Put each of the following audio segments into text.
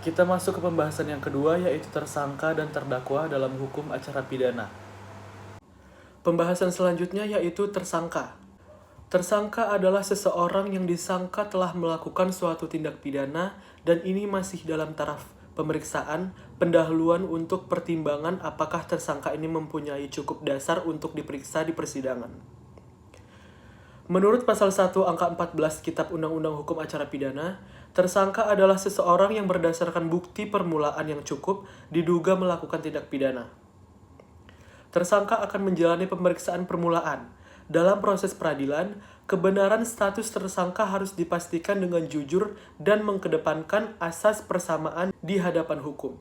Kita masuk ke pembahasan yang kedua, yaitu tersangka dan terdakwa dalam hukum acara pidana. Pembahasan selanjutnya yaitu tersangka. Tersangka adalah seseorang yang disangka telah melakukan suatu tindak pidana dan ini masih dalam taraf pemeriksaan, pendahuluan untuk pertimbangan apakah tersangka ini mempunyai cukup dasar untuk diperiksa di persidangan. Menurut pasal 1 angka 14 Kitab Undang-Undang Hukum Acara Pidana, tersangka adalah seseorang yang berdasarkan bukti permulaan yang cukup diduga melakukan tindak pidana. Tersangka akan menjalani pemeriksaan permulaan. Dalam proses peradilan, kebenaran status tersangka harus dipastikan dengan jujur dan mengedepankan asas persamaan di hadapan hukum.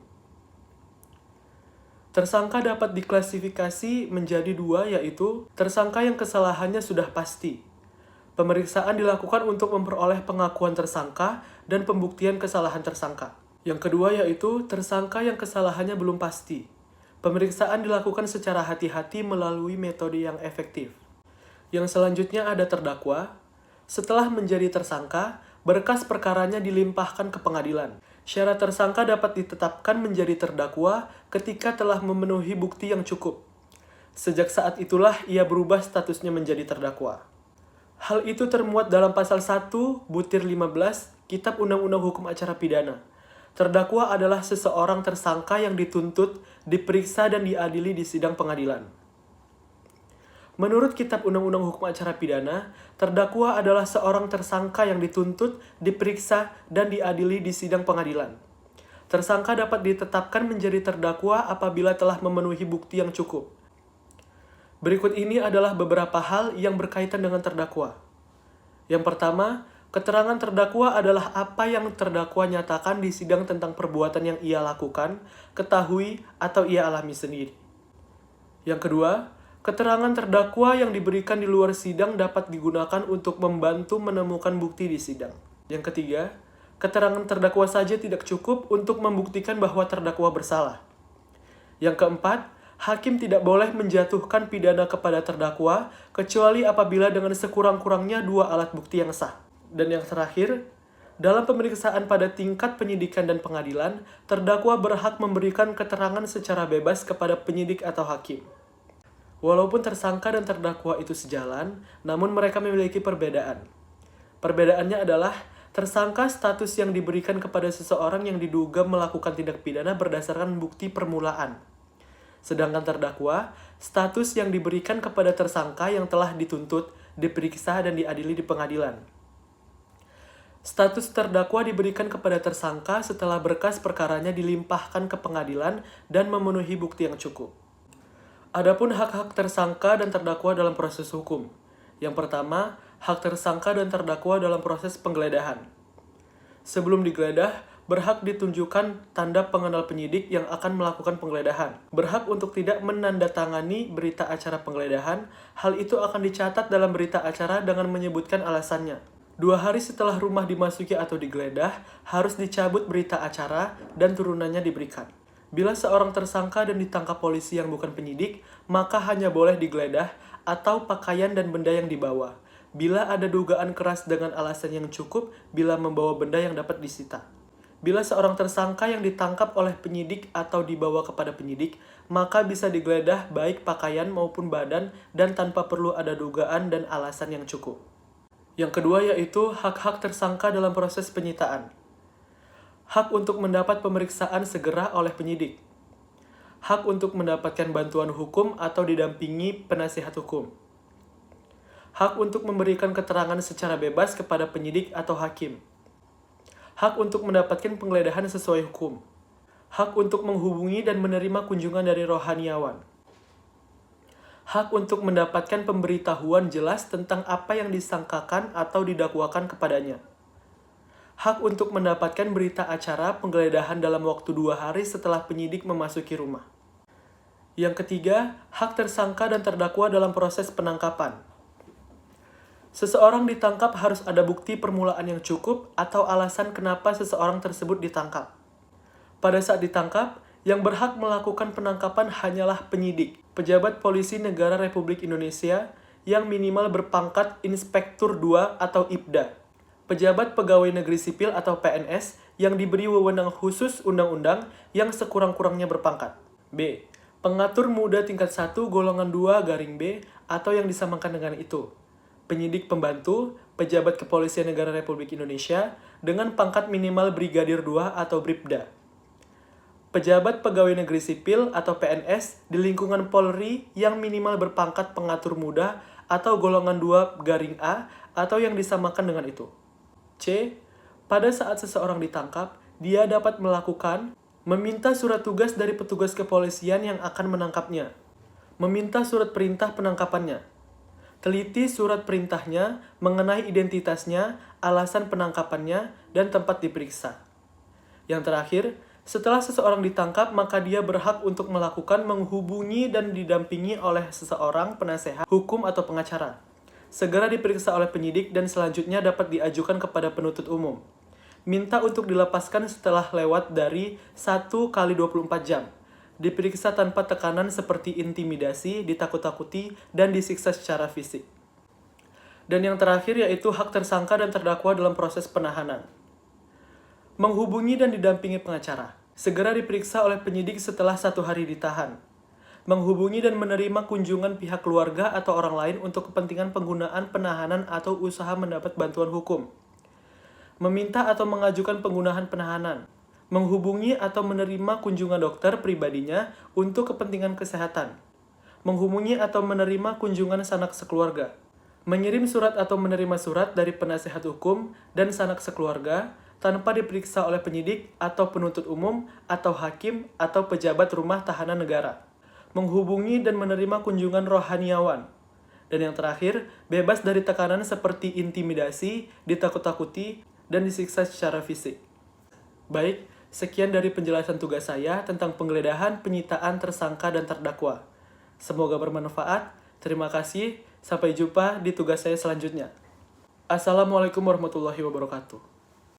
Tersangka dapat diklasifikasi menjadi dua, yaitu tersangka yang kesalahannya sudah pasti. Pemeriksaan dilakukan untuk memperoleh pengakuan tersangka dan pembuktian kesalahan tersangka. Yang kedua yaitu tersangka yang kesalahannya belum pasti. Pemeriksaan dilakukan secara hati-hati melalui metode yang efektif. Yang selanjutnya ada terdakwa. Setelah menjadi tersangka, berkas perkaranya dilimpahkan ke pengadilan. Syarat tersangka dapat ditetapkan menjadi terdakwa ketika telah memenuhi bukti yang cukup. Sejak saat itulah ia berubah statusnya menjadi terdakwa. Hal itu termuat dalam pasal 1 butir 15 Kitab Undang-Undang Hukum Acara Pidana. Terdakwa adalah seseorang tersangka yang dituntut, diperiksa dan diadili di sidang pengadilan. Menurut Kitab Undang-Undang Hukum Acara Pidana, terdakwa adalah seorang tersangka yang dituntut, diperiksa dan diadili di sidang pengadilan. Tersangka dapat ditetapkan menjadi terdakwa apabila telah memenuhi bukti yang cukup. Berikut ini adalah beberapa hal yang berkaitan dengan terdakwa. Yang pertama, keterangan terdakwa adalah apa yang terdakwa nyatakan di sidang tentang perbuatan yang ia lakukan, ketahui, atau ia alami sendiri. Yang kedua, keterangan terdakwa yang diberikan di luar sidang dapat digunakan untuk membantu menemukan bukti di sidang. Yang ketiga, keterangan terdakwa saja tidak cukup untuk membuktikan bahwa terdakwa bersalah. Yang keempat, hakim tidak boleh menjatuhkan pidana kepada terdakwa kecuali apabila dengan sekurang-kurangnya dua alat bukti yang sah. Dan yang terakhir, dalam pemeriksaan pada tingkat penyidikan dan pengadilan, terdakwa berhak memberikan keterangan secara bebas kepada penyidik atau hakim. Walaupun tersangka dan terdakwa itu sejalan, namun mereka memiliki perbedaan. Perbedaannya adalah tersangka status yang diberikan kepada seseorang yang diduga melakukan tindak pidana berdasarkan bukti permulaan. Sedangkan terdakwa, status yang diberikan kepada tersangka yang telah dituntut, diperiksa, dan diadili di pengadilan. Status terdakwa diberikan kepada tersangka setelah berkas perkaranya dilimpahkan ke pengadilan dan memenuhi bukti yang cukup. Adapun hak-hak tersangka dan terdakwa dalam proses hukum. Yang pertama, hak tersangka dan terdakwa dalam proses penggeledahan. Sebelum digeledah, berhak ditunjukkan tanda pengenal penyidik yang akan melakukan penggeledahan. Berhak untuk tidak menandatangani berita acara penggeledahan. Hal itu akan dicatat dalam berita acara dengan menyebutkan alasannya. 2 hari setelah rumah dimasuki atau digeledah, harus dicabut berita acara dan turunannya diberikan. Bila seorang tersangka dan ditangkap polisi yang bukan penyidik, maka hanya boleh digeledah atau pakaian dan benda yang dibawa. Bila ada dugaan keras dengan alasan yang cukup, bila membawa benda yang dapat disita. Bila seorang tersangka yang ditangkap oleh penyidik atau dibawa kepada penyidik, maka bisa digeledah baik pakaian maupun badan dan tanpa perlu ada dugaan dan alasan yang cukup. Yang kedua yaitu hak-hak tersangka dalam proses penyitaan. Hak untuk mendapat pemeriksaan segera oleh penyidik. Hak untuk mendapatkan bantuan hukum atau didampingi penasihat hukum. Hak untuk memberikan keterangan secara bebas kepada penyidik atau hakim. Hak untuk mendapatkan penggeledahan sesuai hukum. Hak untuk menghubungi dan menerima kunjungan dari rohaniawan. Hak untuk mendapatkan pemberitahuan jelas tentang apa yang disangkakan atau didakwakan kepadanya. Hak untuk mendapatkan berita acara penggeledahan dalam waktu 2 hari setelah penyidik memasuki rumah. Yang ketiga, hak tersangka dan terdakwa dalam proses penangkapan. Seseorang ditangkap harus ada bukti permulaan yang cukup atau alasan kenapa seseorang tersebut ditangkap. Pada saat ditangkap, yang berhak melakukan penangkapan hanyalah penyidik, pejabat polisi negara Republik Indonesia yang minimal berpangkat Inspektur 2 atau IPDA, pejabat pegawai negeri sipil atau PNS yang diberi wewenang khusus undang-undang yang sekurang-kurangnya berpangkat. B. Pengatur muda tingkat 1 golongan 2 garing B atau yang disamakan dengan itu. Penyidik pembantu, pejabat Kepolisian Negara Republik Indonesia dengan pangkat minimal Brigadir 2 atau Bribda. Pejabat Pegawai Negeri Sipil atau PNS di lingkungan Polri yang minimal berpangkat pengatur muda atau golongan 2 garing A atau yang disamakan dengan itu. C. Pada saat seseorang ditangkap, dia dapat melakukan meminta surat tugas dari petugas kepolisian yang akan menangkapnya, meminta surat perintah penangkapannya, teliti surat perintahnya mengenai identitasnya, alasan penangkapannya, dan tempat diperiksa. Yang terakhir, setelah seseorang ditangkap, maka dia berhak untuk melakukan menghubungi dan didampingi oleh seseorang penasehat hukum atau pengacara. Segera diperiksa oleh penyidik dan selanjutnya dapat diajukan kepada penuntut umum. Minta untuk dilepaskan setelah lewat dari 1 kali 24 jam. Diperiksa tanpa tekanan seperti intimidasi, ditakut-takuti, dan disiksa secara fisik. Dan yang terakhir yaitu hak tersangka dan terdakwa dalam proses penahanan. Menghubungi dan didampingi pengacara. Segera diperiksa oleh penyidik setelah 1 hari ditahan. Menghubungi dan menerima kunjungan pihak keluarga atau orang lain untuk kepentingan penggunaan penahanan atau usaha mendapat bantuan hukum. Meminta atau mengajukan penggunaan penahanan. Menghubungi atau menerima kunjungan dokter pribadinya untuk kepentingan kesehatan. Menghubungi atau menerima kunjungan sanak sekeluarga. Mengirim surat atau menerima surat dari penasehat hukum dan sanak sekeluarga tanpa diperiksa oleh penyidik atau penuntut umum atau hakim atau pejabat rumah tahanan negara. Menghubungi dan menerima kunjungan rohaniawan. Dan yang terakhir, bebas dari tekanan seperti intimidasi, ditakut-takuti, dan disiksa secara fisik. Baik, sekian dari penjelasan tugas saya tentang penggeledahan, penyitaan, tersangka, dan terdakwa. Semoga bermanfaat. Terima kasih. Sampai jumpa di tugas saya selanjutnya. Assalamualaikum warahmatullahi wabarakatuh.